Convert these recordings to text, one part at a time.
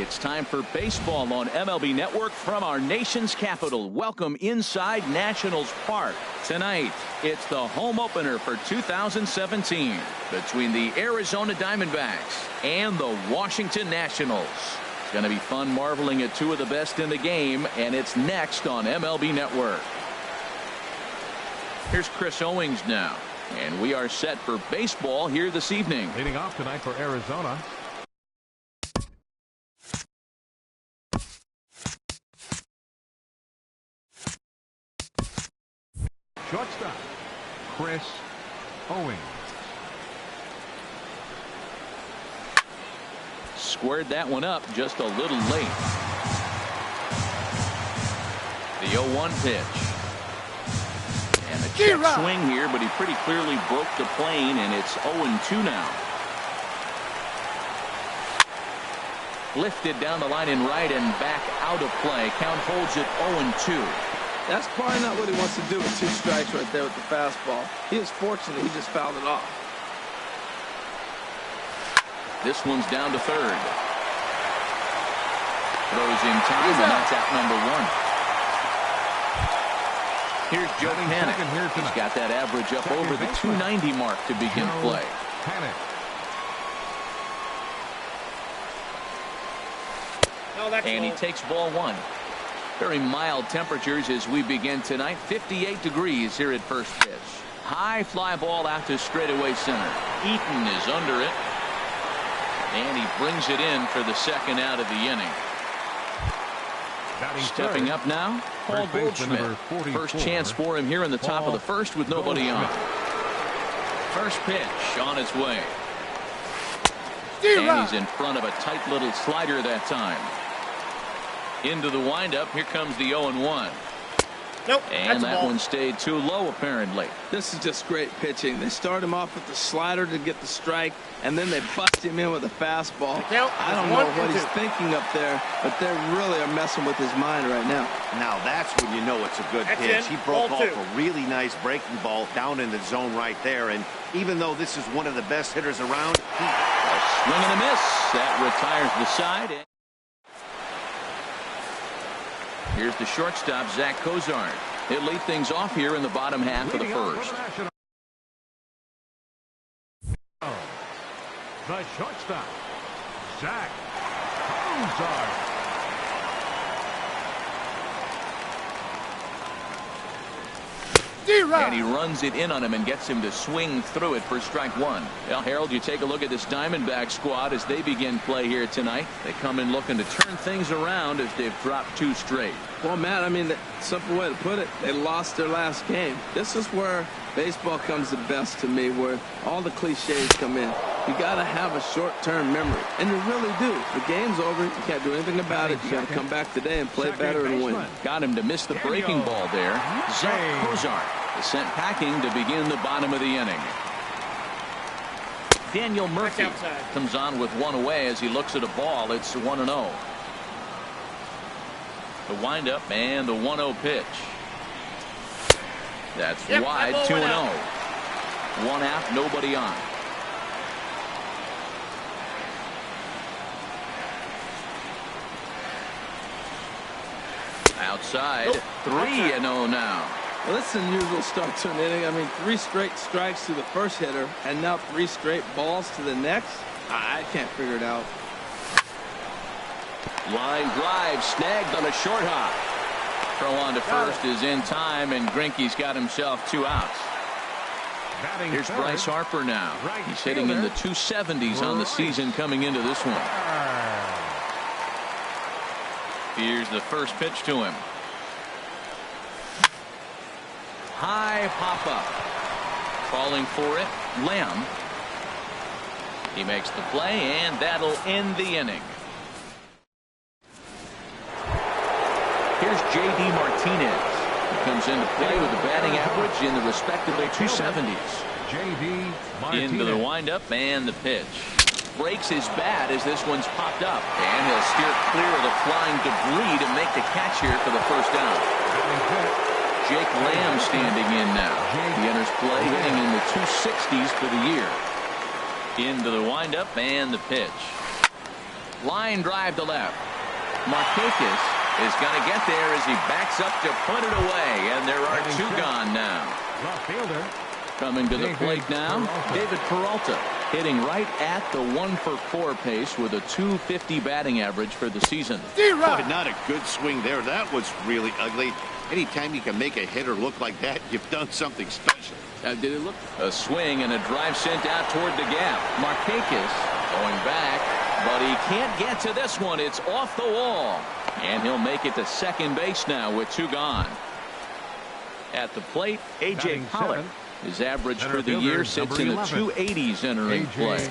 It's time for baseball on MLB Network from our nation's capital. Welcome inside Nationals Park. Tonight, it's the home opener for 2017 between the Arizona Diamondbacks and the Washington Nationals. It's going to be fun marveling at two of the best in the game, and it's next on MLB Network. Here's Chris Owings now, and we are set for baseball here this evening. Leading off tonight for Arizona, shortstop, Chris Owings. Squared that one up just a little late. The 0-1 pitch. And a check swing here, but he pretty clearly broke the plane, and it's 0-2 now. Lifted down the line in right and back out of play. Count holds it 0-2. That's probably not what he wants to do with 2 strikes right there with the fastball. He is fortunate he just fouled it off. This one's down to third. Throws in time, and that's out number 1. Here's Joe Panic. He's got that average up over the 290 mark to begin play. And he takes ball 1. Very mild temperatures as we begin tonight. 58 degrees here at first pitch. High fly ball out to straightaway center. Eaton is under it. And he brings it in for the second out of the inning. Stepping up now, Paul Goldschmidt. First chance for him here in the top of the first with nobody on. First pitch on its way. And he's in front of a tight little slider that time. Into the windup. Here comes the 0-1. Nope. And that one stayed too low, apparently. This is just great pitching. They start him off with the slider to get the strike, and then they bust him in with a fastball. I don't know what he's thinking up there, but they really are messing with his mind right now. Now that's when you know it's a good pitch. He broke off a really nice breaking ball down in the zone right there, and even though this is one of the best hitters around, a swing and a miss. That retires the side. Here's the shortstop, Zach Cozart. He'll lead things off here in the bottom half of the first. The shortstop, Zach Cozart. And he runs it in on him and gets him to swing through it for strike 1. Well, Harold, you take a look at this Diamondback squad as they begin play here tonight. They come in looking to turn things around as they've dropped 2 straight. Well, Matt, I mean, the simple way to put it, they lost their last game. This is where baseball comes the best to me, where all the cliches come in. You got to have a short-term memory, and you really do. The game's over. You can't do anything about it. You got to come back today and play better and win. Got him to miss the breaking ball there. Zach Cozart is sent packing to begin the bottom of the inning. Daniel Murphy comes on with 1 away as he looks at a ball. It's 1-0. The windup and the 1-0 pitch. That's wide. 2-0. 1 out, nobody on. Outside. 3-0 now. Well, that's an unusual start to an inning. I mean, 3 straight strikes to the first hitter, and now 3 straight balls to the next. I can't figure it out. Line drive snagged on a short hop. Throw on to first is in time, and Greinke's got himself 2 outs. Here's Bryce Harper now. He's hitting in the 270s on the season coming into this one. Here's the first pitch to him. High pop up. Calling for it, Lamb. He makes the play, and that'll end the inning. Here's J.D. Martinez. He comes into play with a batting average in the respectable 270s. J.D. Martinez. Into the windup and the pitch. Breaks his bat as this one's popped up, and he'll steer clear of the flying debris to make the catch here for the first down. Jake Lamb standing in now. He enters play hitting in the 260s for the year. Into the windup and the pitch. Line drive to left. Markakis is going to get there as he backs up to put it away, and there are two gone now. Left fielder. Coming to the plate now, David Peralta, hitting right at the 1-for-4 pace with a .250 batting average for the season. Boy, not a good swing there. That was really ugly. Anytime you can make a hitter look like that, you've done something special. Did it look? A swing and a drive sent out toward the gap. Markakis going back, but he can't get to this one. It's off the wall, and he'll make it to second base now with two gone. At the plate, A.J. Pollock. His average for the year sits in the 280s entering play.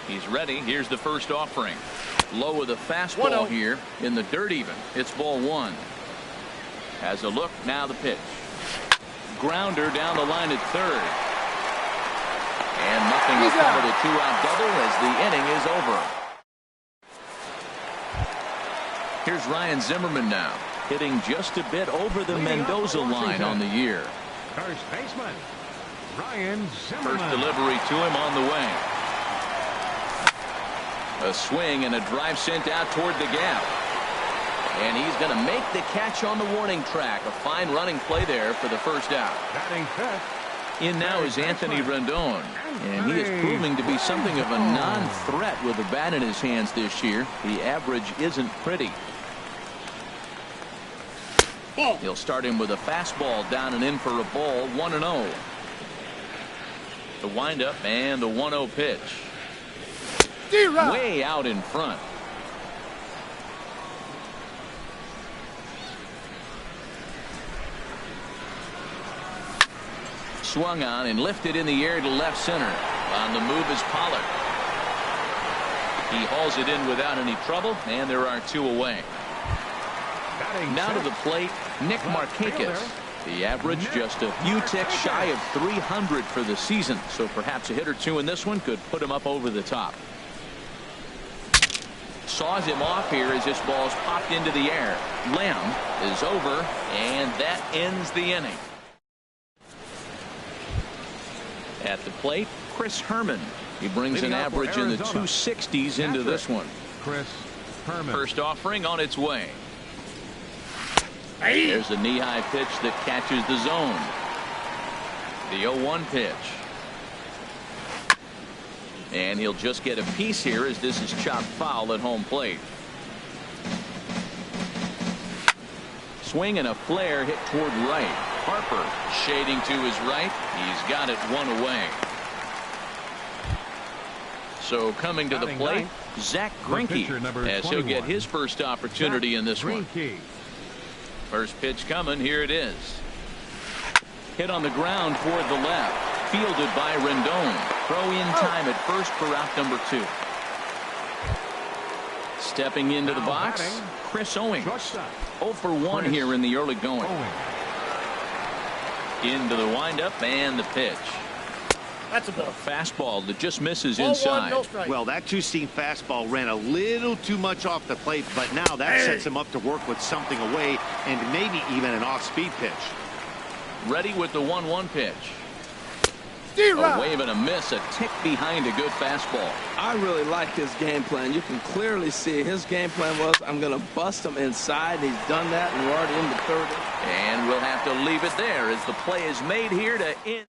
He's ready. Here's the first offering. Low with a fastball here in the dirt even. It's ball one. Has a look. Now the pitch. Grounder down the line at third. And nothing will cover the two-out double as the inning is over. Here's Ryan Zimmerman now, hitting just a bit over the Mendoza line on the year. First baseman, Ryan Zimmerman. First delivery to him on the way. A swing and a drive sent out toward the gap. And he's going to make the catch on the warning track. A fine running play there for the first out. Batting fifth. In now is Anthony Rendon, and he is proving to be something of a non-threat with the bat in his hands this year. The average isn't pretty. He'll start him with a fastball down and in for a ball, 1-0. The windup and the 1-0 pitch. Way out in front. Swung on and lifted in the air to left center. On the move is Pollard. He hauls it in without any trouble, and there are two away. Now to the plate, Nick Markakis. The average just a few ticks shy of 300 for the season, so perhaps a hit or two in this one could put him up over the top. Saws him off here as this ball's popped into the air. Lamb is over, and that ends the inning. At the plate, Chris Herman. He brings an average in the 260s into this one. Chris Herman. First offering on its way. There's a knee-high pitch that catches the zone. The 0-1 pitch. And he'll just get a piece here as this is chopped foul at home plate. Swing and a flare hit toward right. Harper shading to his right. He's got it one away. So coming to the plate, Zach Greinke, as he'll get his first opportunity in this one. First pitch coming. Here it is. Hit on the ground toward the left. Fielded by Rendon. Throw in time at first for out number 2. Stepping into the box, Chris Owings. 0 for 1 here in the early going. Into the windup and the pitch. That's a ball. Fastball that just misses inside. Well, that two-seam fastball ran a little too much off the plate, but now that sets him up to work with something away and maybe even an off-speed pitch. Ready with the 1-1 pitch. A wave and a miss, a tick behind a good fastball. I really like his game plan. You can clearly see his game plan was, I'm going to bust him inside. He's done that, and we're already in the third. And we'll have to leave it there as the play is made here to end.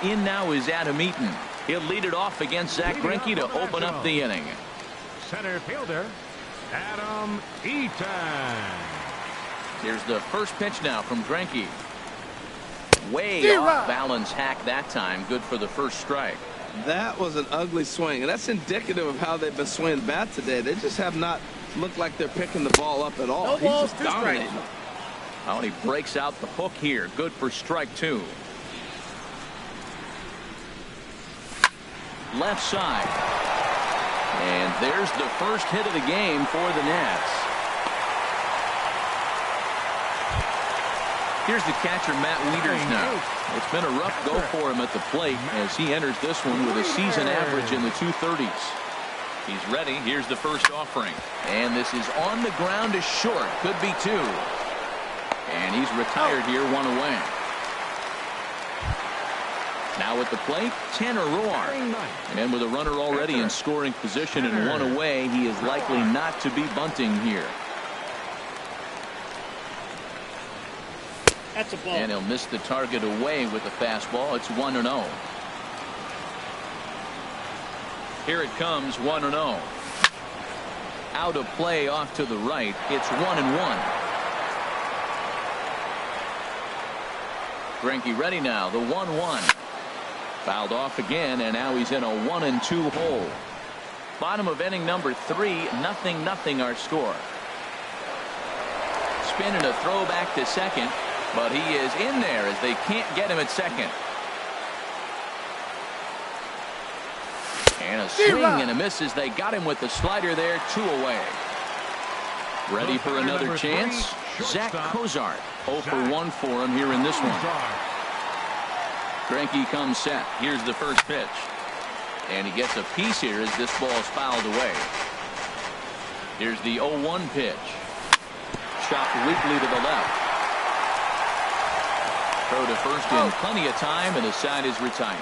In now is Adam Eaton. He'll lead it off against Zach Greinke to open up the inning. Center fielder, Adam Eaton. Here's the first pitch now from Greinke. Way off balance hack that time. Good for the first strike. That was an ugly swing, and that's indicative of how they've been swinging the bat today. They just have not looked like they're picking the ball up at all. No balls, He's just dominating. Oh, and he breaks out the hook here. Good for strike 2. Left side. And there's the first hit of the game for the Nats. Here's the catcher, Matt Wieters now. It's been a rough go for him at the plate as he enters this one with a season average in the 230s. He's ready. Here's the first offering. And this is on the ground to short. Could be 2. And he's retired here, 1 away. Now at the plate, Tanner Roar. And with a runner already in scoring position and one away, he is likely not to be bunting here. That's a ball. And he'll miss the target away with the fastball. It's 1-0. Here it comes, 1-0. Out of play off to the right. It's 1-1. Greinke ready now. The 1-1. Fouled off again, and now he's in a 1-2 hole. Bottom of inning number 3, 0-0 our score. Spin and a throw back to second, but he is in there as they can't get him at second. And a swing and a miss as they got him with the slider there, 2 away. Ready for another chance? Zach Cozart. 0 for 1 for him here in this one. Greinke comes set. Here's the first pitch. And he gets a piece here as this ball is fouled away. Here's the 0-1 pitch. Chopped weakly to the left. Throw to first in plenty of time, and the side is retired.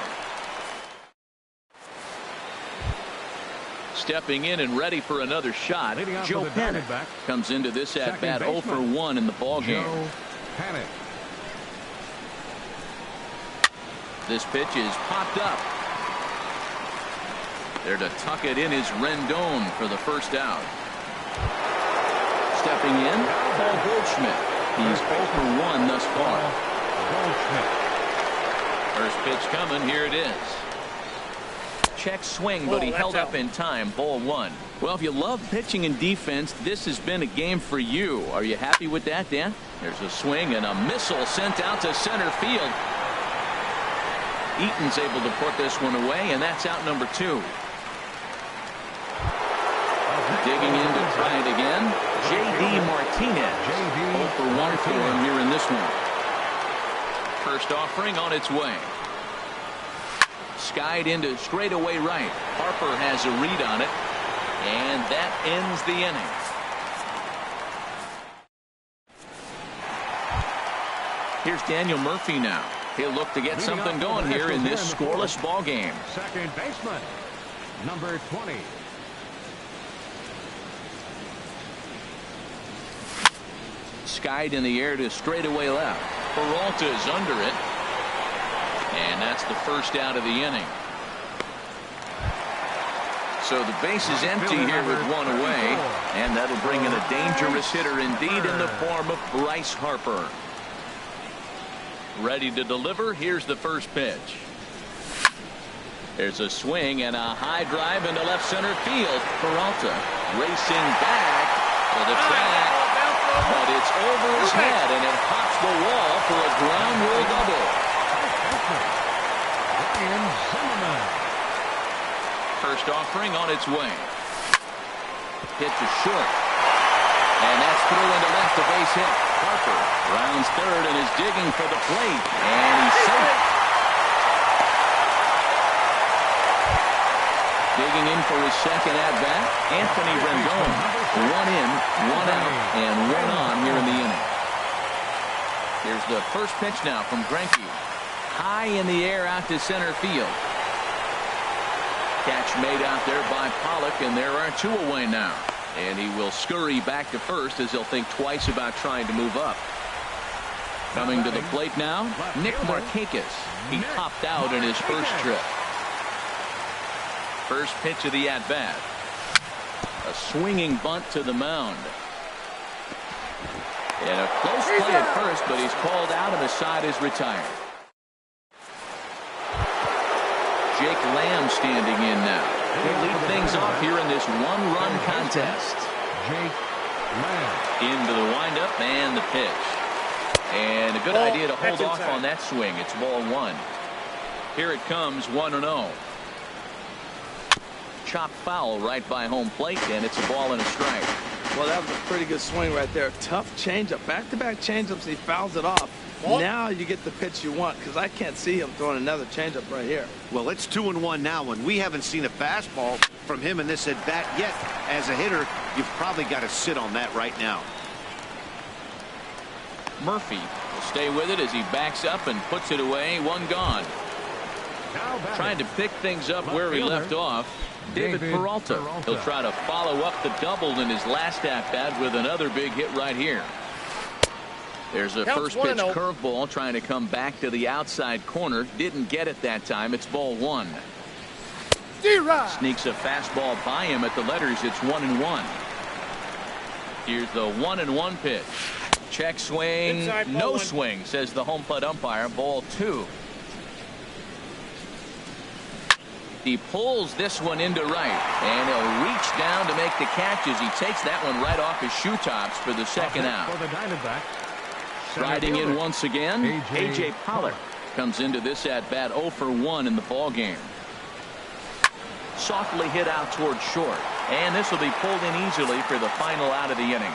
Stepping in and ready for another shot, Joe Panic comes into this at bat 0 for 1 in the ball game. This pitch is popped up. There to tuck it in is Rendon for the first out. Stepping in, Paul Goldschmidt. He's 0 for 1 thus far. First pitch coming. Here it is. Check swing, but he held up in time. Ball 1. Well, if you love pitching and defense, this has been a game for you. Are you happy with that, Dan? There's a swing and a missile sent out to center field. Eaton's able to put this one away, and that's out number 2. Digging in to try it again, J.D. Martinez. 0 for 1 for him here in this one. First offering on its way. Skied into straightaway right. Harper has a read on it, and that ends the inning. Here's Daniel Murphy now. He'll look to get something going here in this scoreless ball game. Second baseman, number 20. Skied in the air to straightaway left. Peralta is under it. And that's the first out of the inning. So the base is empty here with 1 away. And that'll bring in a dangerous hitter indeed in the form of Bryce Harper. Ready to deliver. Here's the first pitch. There's a swing and a high drive into left center field. Peralta racing back to the track. But it's over his head, and it hops the wall for a ground rule double. First offering on its way. Hit to short. And that's through into left, a base hit. Harper rounds third and is digging for the plate. And he's safe. Digging in for his second at-bat, Anthony Rendon. 1 in, 1 out, and 1 on here in the inning. Here's the first pitch now from Greinke. High in the air out to center field. Catch made out there by Pollock, and there are 2 away now. And he will scurry back to first as he'll think twice about trying to move up. Coming to the plate now, Nick Markakis. He popped out in his first trip. First pitch of the at-bat. A swinging bunt to the mound. And a close play at first, but he's called out and the side is retired. Jake Lamb standing in now. He'll lead things off here in this 1-run contest. Jake Lamb. Into the windup and the pitch. And a good idea to hold off on that swing. It's ball 1. Here it comes, 1-0. Chopped foul right by home plate, and it's a ball and a strike. Well, that was a pretty good swing right there. Tough changeup. Back-to-back changeups, he fouls it off. Now you get the pitch you want, because I can't see him throwing another changeup right here. Well, it's 2-1 now, and we haven't seen a fastball from him in this at-bat yet. As a hitter, you've probably got to sit on that right now. Murphy will stay with it as he backs up and puts it away. 1 gone. Trying to pick things up where he left off. David Peralta. He'll try to follow up the double in his last at-bat with another big hit right here. There's a first pitch curveball trying to come back to the outside corner. Didn't get it that time. It's ball one. Sneaks a fastball by him at the letters. It's 1-1. Here's the 1-1 pitch. Check swing. Inside, no one. swing, says the home plate umpire. Ball two. He pulls this one into right, and he'll reach down to make the catch as he takes that one right off his shoe tops for the second out. Riding in once again, A.J. Pollard comes into this at-bat 0 for 1 in the ball game. Softly hit out toward short, and this will be pulled in easily for the final out of the inning.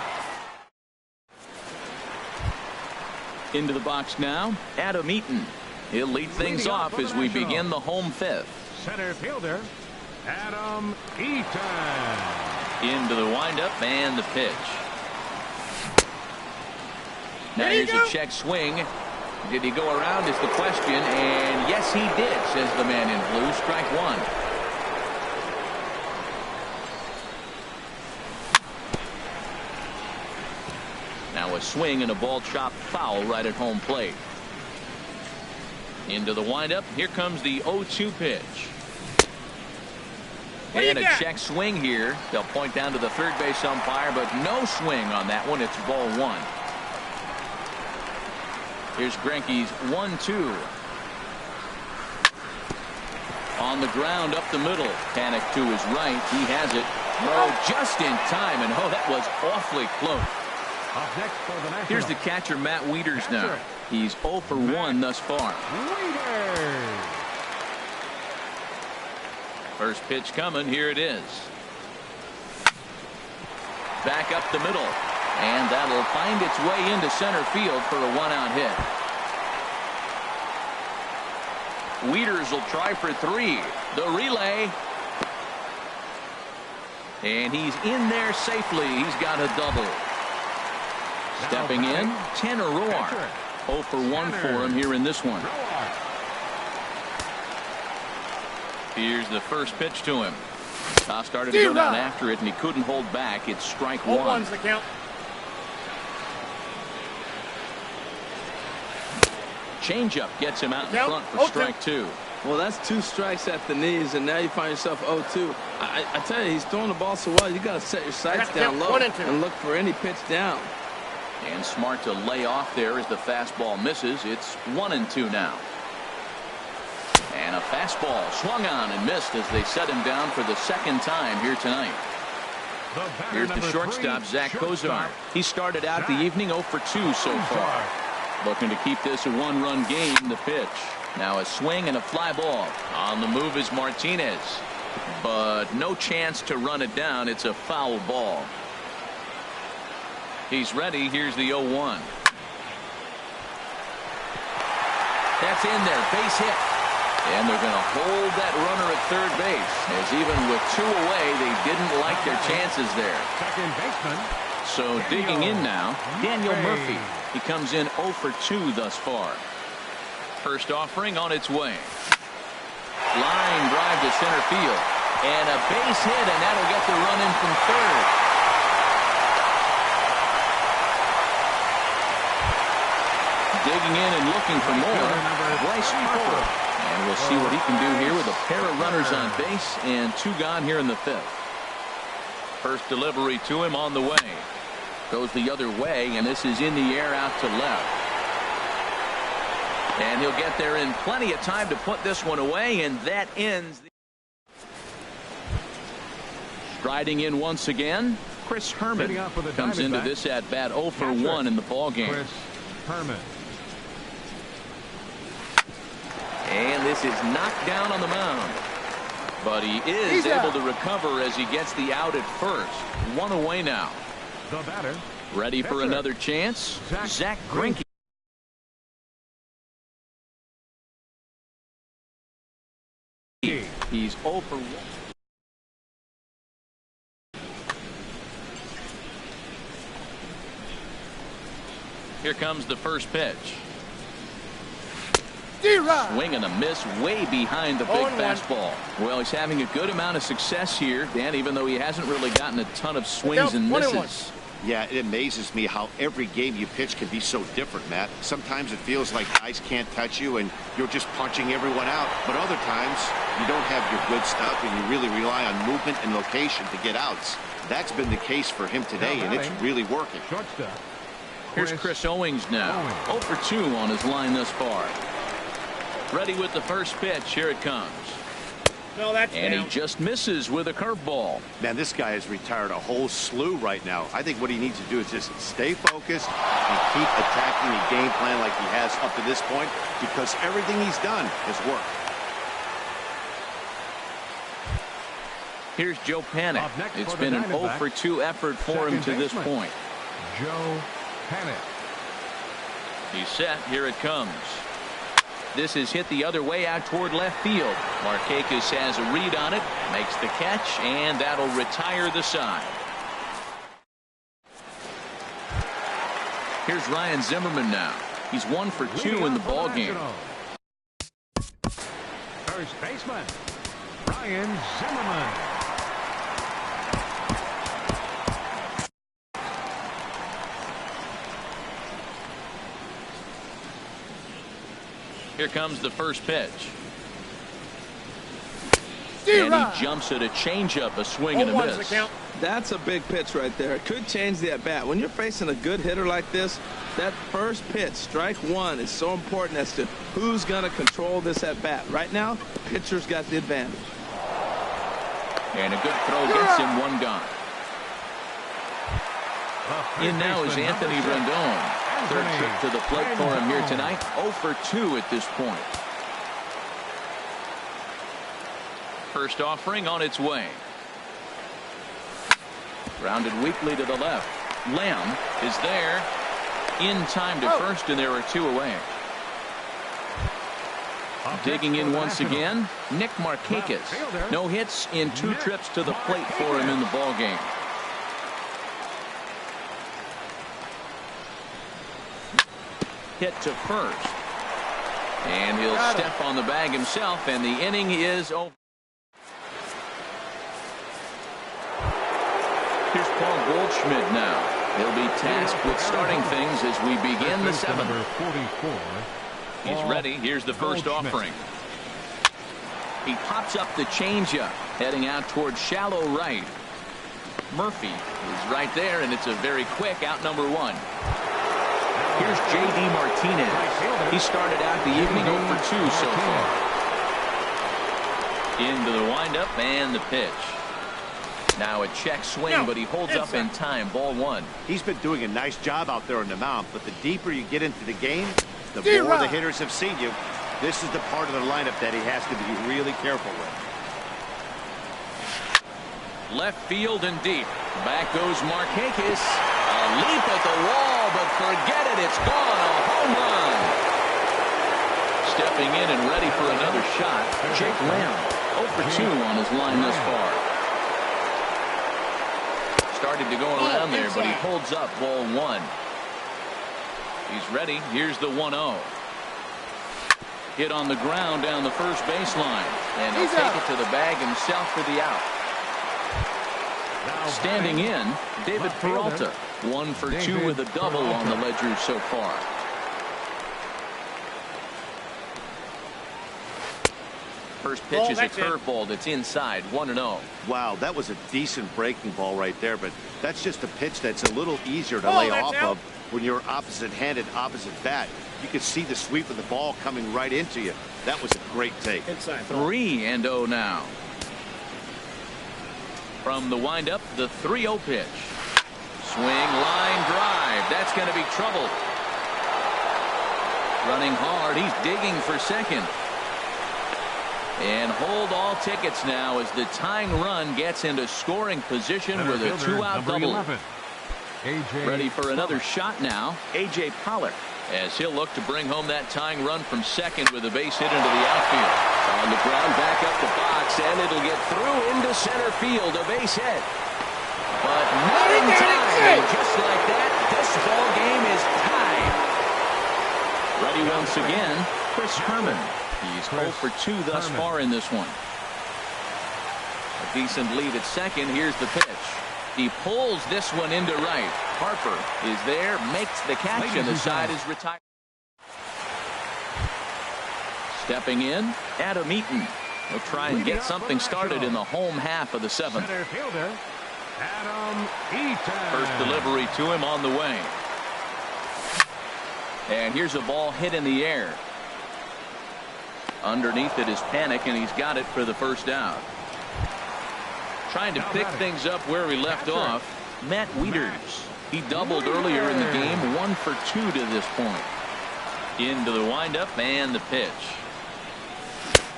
Into the box now, Adam Eaton. He'll lead things off as we begin the home fifth. Center fielder, Adam Eaton. Into the windup and the pitch. Now here's a check swing. Did he go around is the question, and yes he did, says the man in blue. Strike one. Now a swing and a ball chopped foul right at home plate. Into the windup. Here comes the 0-2 pitch. And a check swing here. They'll point down to the third base umpire, but no swing on that one. It's ball one. Here's Greinke's 1-2. On the ground up the middle. Panic to his right. He has it. Oh, just in time. And oh, that was awfully close. Up next for the Nationals. Here's the catcher, Matt Wieters now. He's 0 for 1 thus far. Wieters. First pitch coming. Here it is. Back up the middle. And that'll find its way into center field for a one-out hit. Wieters will try for 3. The relay. And he's in there safely. He's got a double. Stepping in, Tanner Roark. 0 for 1 for him here in this one. Here's the first pitch to him. Started to go down after it, and he couldn't hold back. It's strike one. 0-1's the count. Changeup gets him out in front for strike two. Well, that's 2 strikes at the knees, and now you find yourself 0-2. I tell you, he's throwing the ball so well, you got to set your sights down low and look for any pitch down. And smart to lay off there as the fastball misses. It's 1-2 now. And a fastball swung on and missed as they set him down for the second time here tonight. Here's the shortstop, Zach Kozar. He started out the evening 0 for 2 so far. Looking to keep this a one-run game. The pitch. Now a swing and a fly ball. On the move is Martinez. But no chance to run it down. It's a foul ball. He's ready. Here's the 0-1. That's in there. Base hit. And they're going to hold that runner at third base, as even with 2 away, they didn't like their chances there. Second baseman. So digging in now, Daniel Murphy. He comes in 0 for 2 thus far. First offering on its way. Line drive to center field. And a base hit, and that'll get the run in from third. Digging in and looking for more, Bryce Harper. And we'll see what he can do here with a pair of runners on base and 2 gone here in the 5th. First delivery to him on the way. Goes the other way, and this is in the air out to left. And he'll get there in plenty of time to put this one away, and that ends. Striding in once again, Chris Herman comes into this at-bat 0 for 1 in the ballgame. Chris Herman. And this is knocked down on the mound. But he is able to recover as he gets the out at first. 1 away now. The batter. Ready for another chance? Zach Greinke. He's 0 for 1. Here comes the first pitch. Swing and a miss way behind the big fastball. Well, he's having a good amount of success here, Dan, even though he hasn't really gotten a ton of swings and misses. Yeah, it amazes me how every game you pitch can be so different, Matt. Sometimes it feels like guys can't touch you and you're just punching everyone out. But other times, you don't have your good stuff and you really rely on movement and location to get outs. That's been the case for him today, and it's really working. Here's Chris Owings now. 0 for 2 on his line thus far. Ready with the first pitch. Here it comes. No, that's and down. He just misses with a curveball. Man, this guy has retired a whole slew right now. I think what he needs to do is just stay focused and keep attacking the game plan like he has up to this point, because everything he's done has worked. Here's Joe Panic. It's been an 0 for 2 effort for him to this point. Joe Panic. He's set. Here it comes. This is hit the other way out toward left field. Markakis has a read on it, makes the catch, and that'll retire the side. Here's Ryan Zimmerman now. He's 1 for 2 in the ballgame. First baseman, Ryan Zimmerman. Here comes the first pitch. And he jumps at a changeup, a swing and a miss. That's a big pitch right there. It could change the at-bat. When you're facing a good hitter like this, that first pitch, strike one, is so important as to who's going to control this at-bat. Right now, pitcher's got the advantage. And a good throw gets him one gone. In now is Anthony Rendon. Third trip to the plate for him here tonight. 0 for 2 at this point. First offering on its way. Grounded weakly to the left. Lamb is there in time to first, and there are 2 away. Digging in once again, Nick Markakis. No hits in 2 trips to the plate for him in the ballgame. Hit to first. And he'll step on the bag himself, and the inning is over. Here's Paul Goldschmidt now. He'll be tasked with starting things as we begin the 7th. He's ready. Here's the first offering. He pops up the changeup, heading out towards shallow right. Murphy is right there, and it's a very quick out number 1. Here's J.D. Martinez. He started out the evening 0 for 2 so far. Into the windup and the pitch. Now a check swing, but he holds up in time. Ball 1. He's been doing a nice job out there on the mound, but the deeper you get into the game, the more the hitters have seen you. This is the part of the lineup that he has to be really careful with. Left field and deep. Back goes Markakis. A leap at the wall, but forget it. It's gone. A home run. Stepping in and ready for another shot, Jake Lamb. 0 for 2 on his line thus far. Started to go around there, but he holds up. Ball 1. He's ready. Here's the 1-0. Hit on the ground down the first baseline, and he'll take it to the bag himself for the out. Standing in, David Peralta. 1 for 2 with a double on the ledger so far. First pitch is a curveball that's inside. 1-0. Wow, that was a decent breaking ball right there, but that's just a pitch that's a little easier to lay off of when you're opposite-handed, opposite bat. You could see the sweep of the ball coming right into you. That was a great take. 3-0 now. From the windup, the 3-0 pitch. Swing, line drive. That's going to be trouble. Running hard. He's digging for second. And hold all tickets now as the tying run gets into scoring position with a 2-out double. Ready for another shot now, A.J. Pollard, as he'll look to bring home that tying run from second with a base hit into the outfield. On the ground, back up the box, and it'll get through into center field, a base hit. But not in time, and just like that, this ball game is tied. Ready once again, Chris Herman. He's 0 for 2 thus far in this one. A decent lead at second. Here's the pitch. He pulls this one into right. Harper is there, makes the catch, and the side is retired. Stepping in, Adam Eaton. He'll try and get something started in the home half of the seventh. Center fielder, Adam Eaton. First delivery to him on the way. And here's a ball hit in the air. Underneath it is Panic, and he's got it for the first out. Trying to pick things up where we left off, Matt Wieters. He doubled earlier in the game, 1 for 2 to this point. Into the windup and the pitch.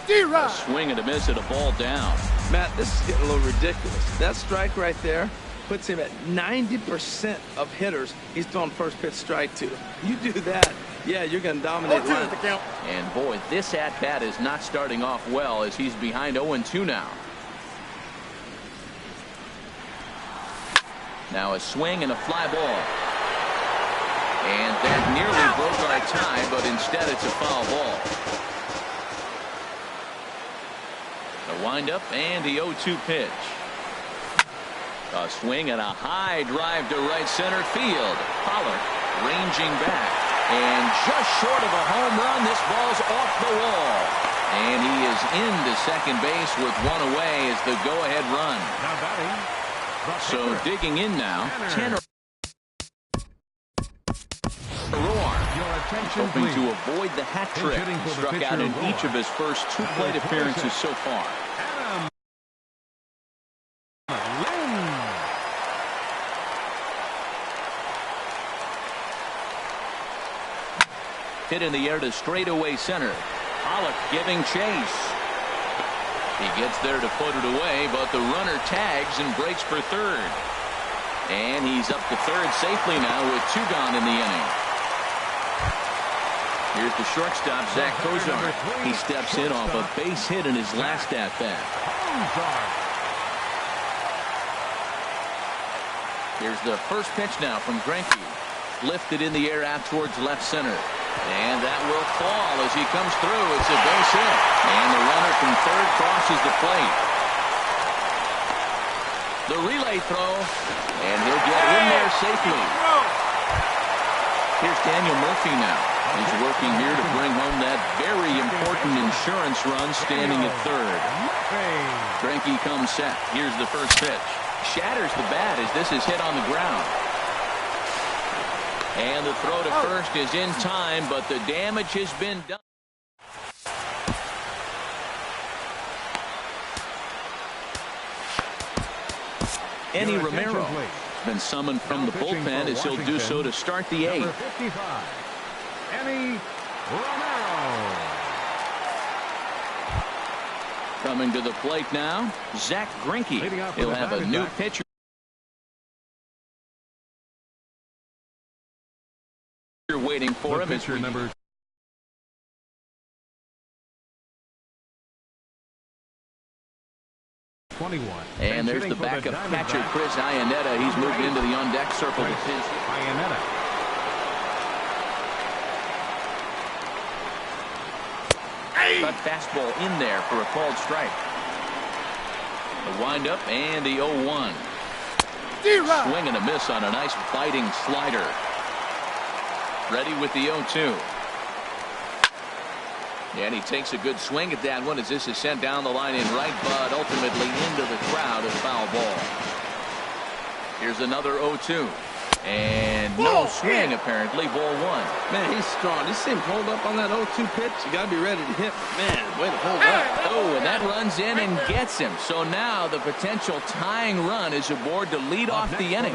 A swing and a miss at a ball down. Matt, this is getting a little ridiculous. That strike right there puts him at 90% of hitters he's throwing first pitch strike to. You do that, yeah, you're going to dominate line. And boy, this at-bat is not starting off well as he's behind 0-2 now. Now a swing and a fly ball. And that nearly broke our tie, but instead it's a foul ball. The windup and the 0-2 pitch. A swing and a high drive to right center field. Pollock ranging back. And just short of a home run, this ball's off the wall. And he is into second base with one away as the go-ahead run. Now batting. So digging in now, Tanner Roar, hoping to avoid the hat trick. He struck out in each of his first 2 plate appearances so far. Hit in the air to straightaway center. Pollock giving chase. He gets there to put it away, but the runner tags and breaks for third. And he's up to third safely now with 2 gone in the inning. Here's the shortstop, Zach Kozar. He steps in off a base hit in his last at-bat. Here's the first pitch now from Greinke. Lifted in the air out towards left center. And that will fall as he comes through. It's a base hit. And the runner from third crosses the plate. The relay throw. And he'll get in there safely. Here's Daniel Murphy now. He's working here to bring home that very important insurance run, standing at third. Greinke comes set. Here's the first pitch. Shatters the bat as this is hit on the ground. And the throw to first is in time, but the damage has been done. Eddie Romero has been summoned from the bullpen as he'll do so to start the 8th. Number 55, Eddie Romero. Coming to the plate now, Zach Greinke. He'll have a new pitcher waiting for him. Pitcher number 21. And there's the backup catcher, Chris Iannetta. He's moving into the on-deck circle. Iannetta. Cut fastball in there for a called strike. The windup and the 0-1. Swing and a miss on a nice biting slider. Ready with the 0-2. And he takes a good swing at that one as this is sent down the line in right, but ultimately into the crowd, a foul ball. Here's another 0-2. And no swing, apparently. Ball 1. Man, he's strong. You see him hold up on that 0-2 pitch? You got to be ready to hit. Man, way to hold up. Oh, and that runs in and gets him. So now the potential tying run is aboard to lead off the inning.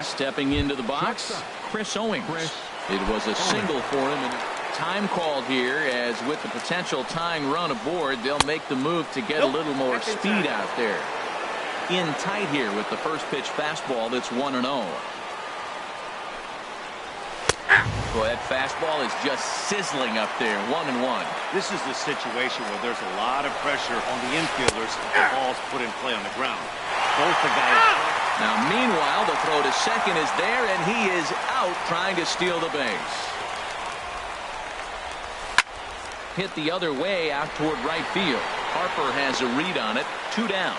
Stepping into the box, Chris Owings. It was a single for him, and time called here as with the potential tying run aboard, they'll make the move to get a little more speed out there. In tight here with the first pitch fastball that's 1-0. Boy, that fastball is just sizzling up there, 1-1. This is the situation where there's a lot of pressure on the infielders if the ball's put in play on the ground. Both the guys Now, meanwhile, the throw to second is there, and he is out trying to steal the base. Hit the other way out toward right field. Harper has a read on it. 2 down.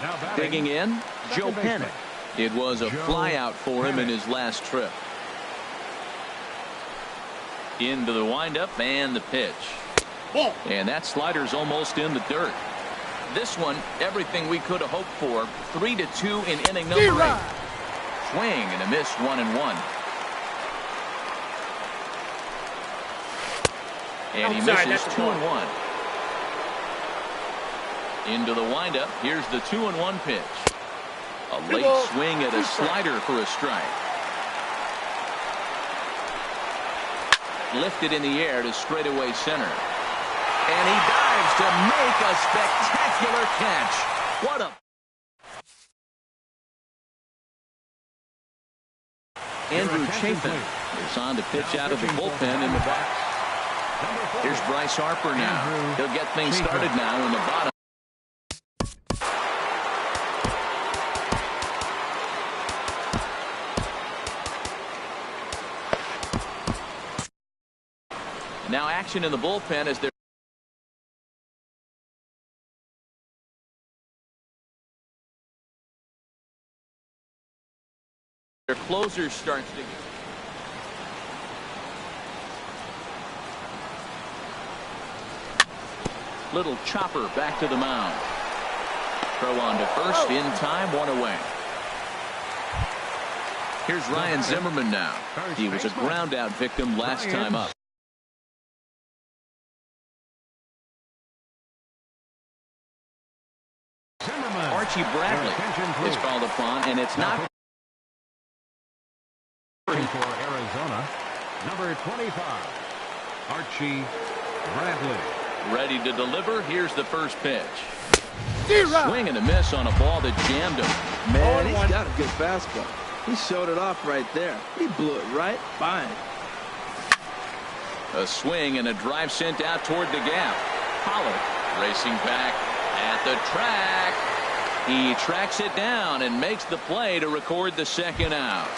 Now batting, Digging in, Joe baseman. Pennick. It was a flyout for him in his last trip. Into the windup and the pitch. Ball. And that slider's almost in the dirt. This one, everything we could have hoped for. 3-2 in inning number 8. Swing and a miss, 1-1. And he misses 2-1. Into the windup. Here's the 2-1 pitch. A late swing at a slider for a strike. Lifted in the air to straightaway center. And he dives to make a spectacular catch. What a... Andrew Chafin is on to pitch out of the bullpen in the box. Here's Bryce Harper now. He'll get things started now in the bottom. Now action in the bullpen as they're their closer starts to little chopper back to the mound. Throw on to first in time, 1 away. Here's Ryan Zimmerman now. He was a ground out victim last time up. Archie Bradley is called upon, and it's not for Arizona, number 25, Archie Bradley. ready to deliver. Here's the first pitch. Swing and a miss on a ball that jammed him. Man, he's got a good fastball. He showed it off right there. He blew it right by him. A swing and a drive sent out toward the gap. Pollard racing back at the track. He tracks it down and makes the play to record the second out.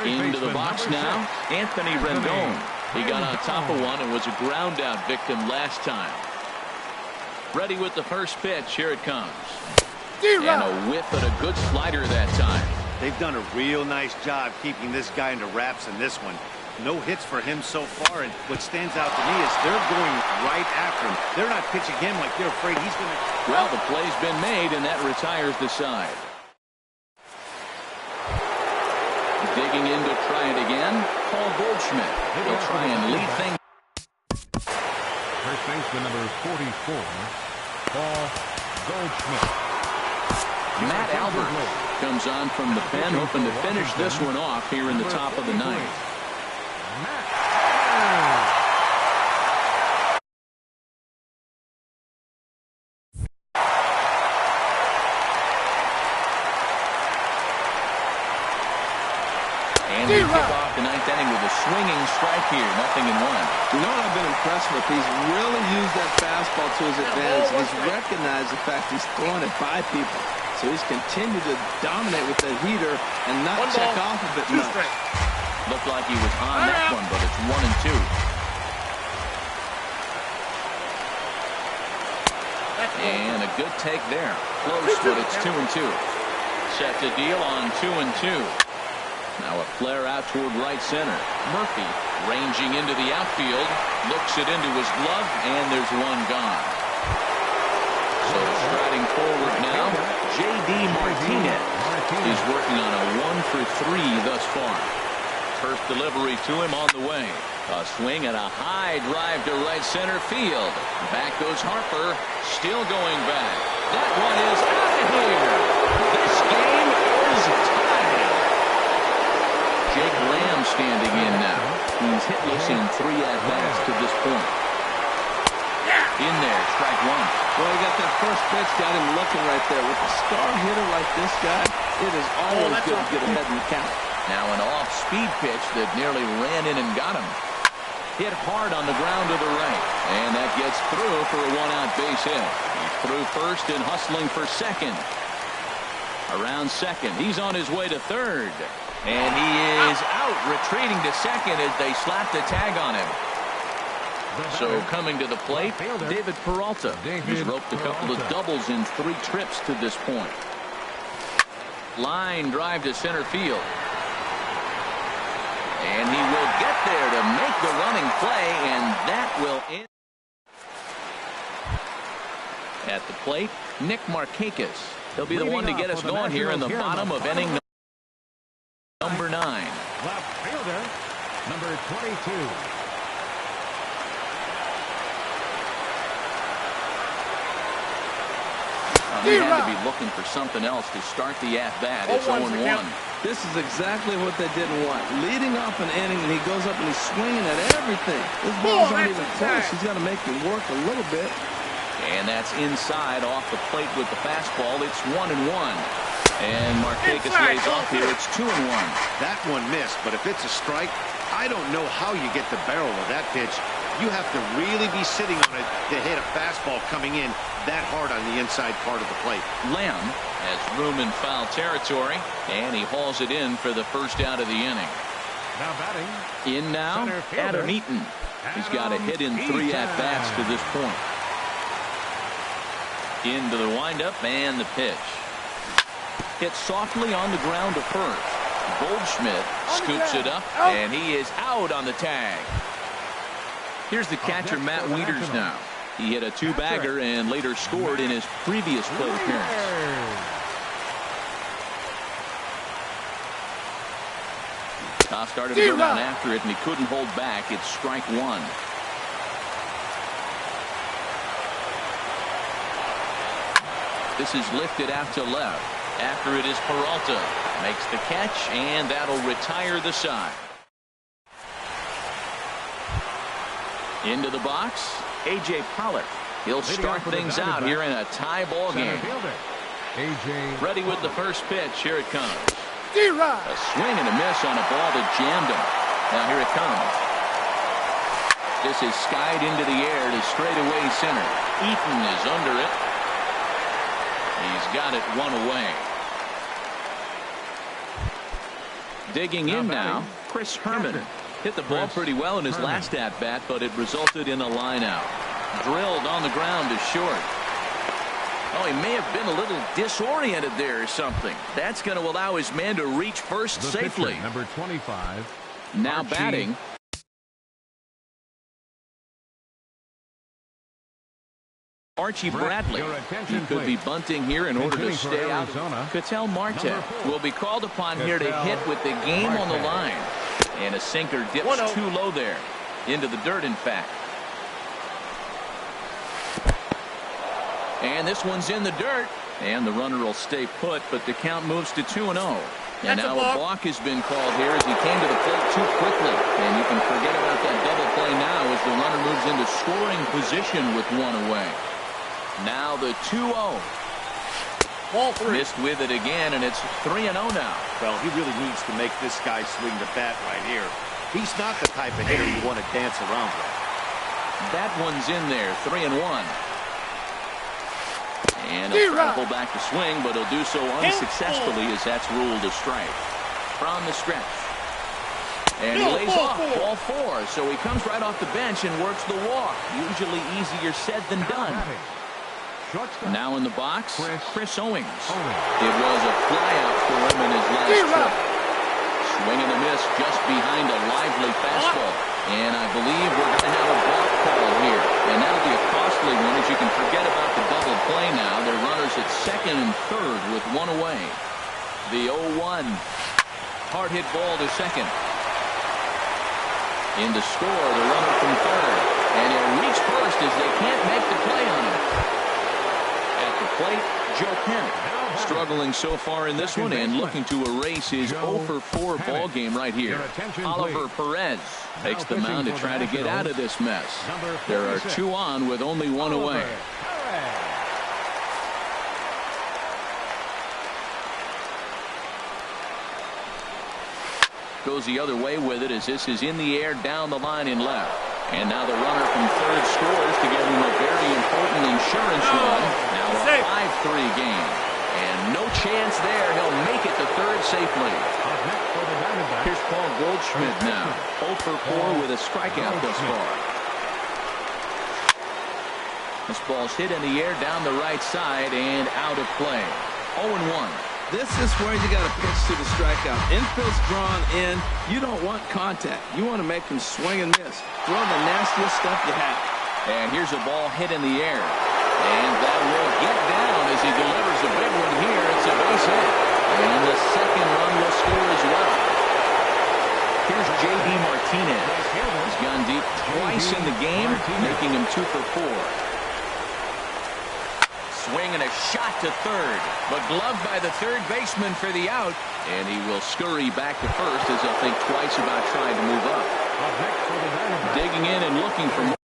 Into the box now, Anthony Rendon. He got on top of one and was a ground out victim last time. Ready with the first pitch. Here it comes. And a whiff and a good slider that time. They've done a real nice job keeping this guy under wraps in this one. No hits for him so far, and what stands out to me is they're going right after him. They're not pitching him like they're afraid he's going to... Well, the play's been made, and that retires the side. Digging in to try it again, Paul Goldschmidt. He'll try and lead things. First baseman number 44, Paul Goldschmidt. Matt Albert comes on from the pen, hoping to finish this one off here in the top of the ninth. And we kick off the ninth inning with a swinging strike here, 0-1. You know what I've been impressed with? He's really used that fastball to his advantage. He's recognized the fact he's throwing it by people. So he's continued to dominate with the heater and not check off a bit much. Looked like he was on that one, but it's 1-2. And a good take there. Close, but it's 2-2. Set to deal on 2-2. Now a flare out toward right center. Murphy ranging into the outfield. Looks it into his glove, and there's one gone. So striding forward now, J.D. Martinez. He's working on a 1-for-3 thus far. First delivery to him on the way. A swing and a high drive to right center field. Back goes Harper. Still going back. That one is out of here. This game is tied. Jake Lamb standing in now. He's hitless in 3 at-bats to this point. In there, strike one. Well, he got that first pitch, got him looking right there. With a star hitter like this guy, it is always good to get ahead in the count. Now an off-speed pitch that nearly ran in and got him. Hit hard on the ground to the right. And that gets through for a one-out base hit. He's through first and hustling for second. Around second. He's on his way to third. And he is out, retreating to second as they slap the tag on him. So coming to the plate, David Peralta. He's roped a couple of doubles in 3 trips to this point. Line drive to center field. And he will get there to make the running play, and that will end. At the plate, Nick Markakis. He'll be the one to get us going here in the bottom of inning number 9. Left fielder, number 22. He had to be looking for something else to start the at-bat. It's 0-1. This is exactly what they didn't want. Leading off an inning, and he goes up and he's swinging at everything. This ball's not even close. He's got to make it work a little bit. And that's inside off the plate with the fastball. It's 1-1. And Markakis lays off here. It's 2-1. That one missed, but if it's a strike, I don't know how you get the barrel of that pitch. You have to really be sitting on it to hit a fastball coming in that hard on the inside part of the plate. Lamb has room in foul territory, and he hauls it in for the first out of the inning. Now batting. In now, Adam Eaton. He's got a hit in 3 at-bats to this point. Into the windup and the pitch. Hit softly on the ground to first. Goldschmidt scoops it up, and he is out on the tag. Here's the catcher, Matt Wieters now. He hit a 2-bagger and later scored in his previous plate appearance. Toss started to go down after it, and he couldn't hold back. It's strike 1. This is lifted out to left. After it is Peralta. Makes the catch, and that'll retire the side. Into the box, A.J. Pollock. He'll start things out here in a tie ball game. Ready with the first pitch. Here it comes. A swing and a miss on a ball that jammed him. Now here it comes. This is skied into the air to straightaway center. Eaton is under it. He's got it 1 away. Digging in now, Chris Herman. Hit the ball pretty well in his last at-bat, but it resulted in a line-out. Drilled on the ground to short. Oh, he may have been a little disoriented there or something. That's going to allow his man to reach first safely. Pitcher, number 25. Now batting. Archie Bradley. He could be bunting here in order to stay out. Ketel Marte will be called upon here to hit with the game on the line. And a sinker dips too low there. Into the dirt, in fact. And this one's in the dirt. And the runner will stay put, but the count moves to 2-0. And now a balk has been called here as he came to the plate too quickly. And you can forget about that double play now as the runner moves into scoring position with 1 away. Now the 2-0. Ball 3. Missed with it again, and it's 3-0 now. Well, he really needs to make this guy swing the bat right here. He's not the type of hitter you want to dance around with. That one's in there, 3-1. And he'll travel back to swing, but he'll do so unsuccessfully as that's ruled a strike. From the stretch. And he lays off ball 4, so he comes right off the bench and works the walk. Usually easier said than done. Now in the box, Chris Owings. It was a flyout for him in his last trip. Swing and a miss just behind a lively fastball. And I believe we're going to have a balk call here. And that'll be a costly one as you can forget about the double play now. They're runners at second and third with 1 away. The 0-1. Hard hit ball to second. In to score, the runner from third. And he'll reach first as they can't make the play on him. At the plate, Joe Kent. Struggling so far in this one and looking to erase his 0-for-4 ball game right here. Oliver Perez takes the mound to try to get out of this mess. There are 2 on with only 1 away. Goes the other way with it as this is in the air down the line in left. And now the runner from third scores to give him a very important insurance run. Now a 5-3 game. And no chance there. He'll make it to third safely. Here's Paul Goldschmidt now. 0 for 4 with a strikeout thus far. This ball's hit in the air down the right side and out of play. 0-1. This is where you got to pitch to the strikeout. Infield's drawn in. You don't want contact. You want to make him swing and miss. Throw the nastiest stuff you have. And here's a ball hit in the air. And that will get down as he delivers a big one here. It's a base hit. And the second run will score as well. Here's J.D. Martinez. He's gone deep twice in the game, making him 2 for 4. Swing and a shot to third, but gloved by the third baseman for the out, and he will scurry back to first as he'll think twice about trying to move up. Digging in and looking for more.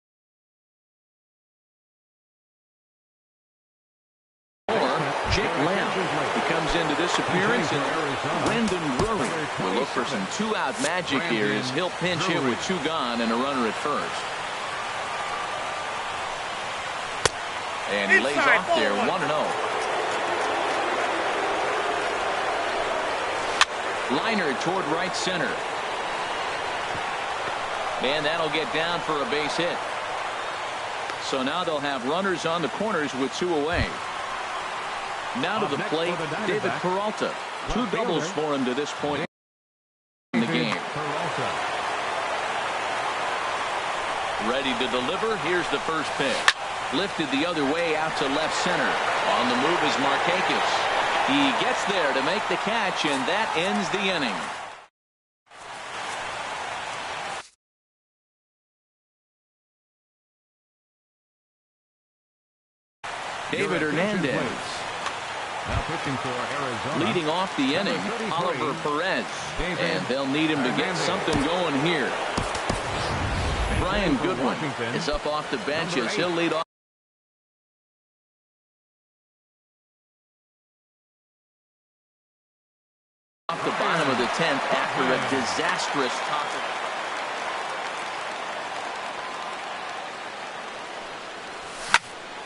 Jake Lamb, he comes into this appearance, and Brendan Drury will look for some two-out magic here as he'll pinch hit with 2 gone and a runner at first. And he lays off there 1-0. Liner toward right center. And that'll get down for a base hit. So now they'll have runners on the corners with 2 away. Now to the plate, David Peralta. 2 doubles for him to this point in the game. Ready to deliver. Here's the first pitch. Lifted the other way out to left center. On the move is Markakis. He gets there to make the catch, and that ends the inning. David Hernandez. Now pitching for Arizona. Leading off the inning, Oliver Perez. And they'll need him to get something going here. Brian Goodwin is up off the bench as he'll lead off. Off the bottom of the 10th after a disastrous top.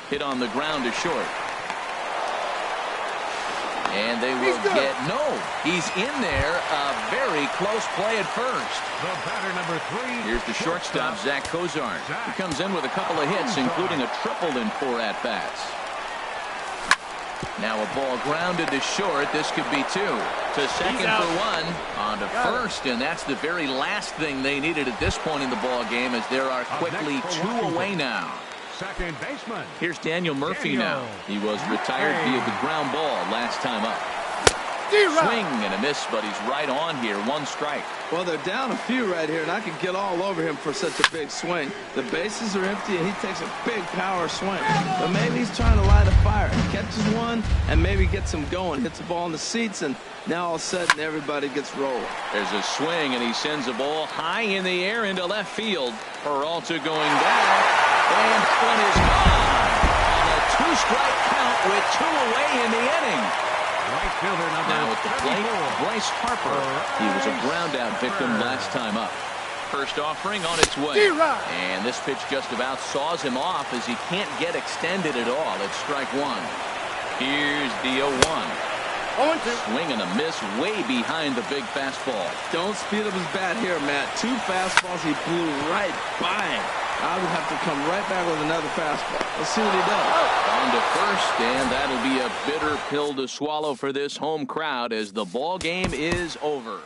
Hit on the ground to short. And they will get no. He's in there. A very close play at first. The batter number 3. Here's the shortstop, Zach Cozart. He comes in with a couple of hits, including a triple in 4 at-bats. Now a ball grounded to short. This could be 2. To second for 1. On to first, and that's the very last thing they needed at this point in the ball game, as there are quickly 2 away now. Second baseman. Here's Daniel Murphy now. He was retired via the ground ball last time up. Swing and a miss, but he's right on here. 1 strike. Well, they're down a few right here, and I could get all over him for such a big swing. The bases are empty, and he takes a big power swing. But maybe he's trying to light a fire. He catches one and maybe gets him going. Hits the ball in the seats, and now all of a sudden everybody gets rolling. There's a swing, and he sends a ball high in the air into left field. Peralta going back. And one is gone on a 2-strike count with 2 away in the inning. Right fielder number now at the plate, Bryce Harper. He was a ground-out victim last time up. First offering on its way. And this pitch just about saws him off as he can't get extended at all. It's strike 1. Here's the 0-1. Swing and a miss way behind the big fastball. Don't speed up his bat here, Matt. 2 fastballs, he blew right by him. I would have to come right back with another fastball. Let's see what he does. On to first, and that'll be a bitter pill to swallow for this home crowd as the ball game is over.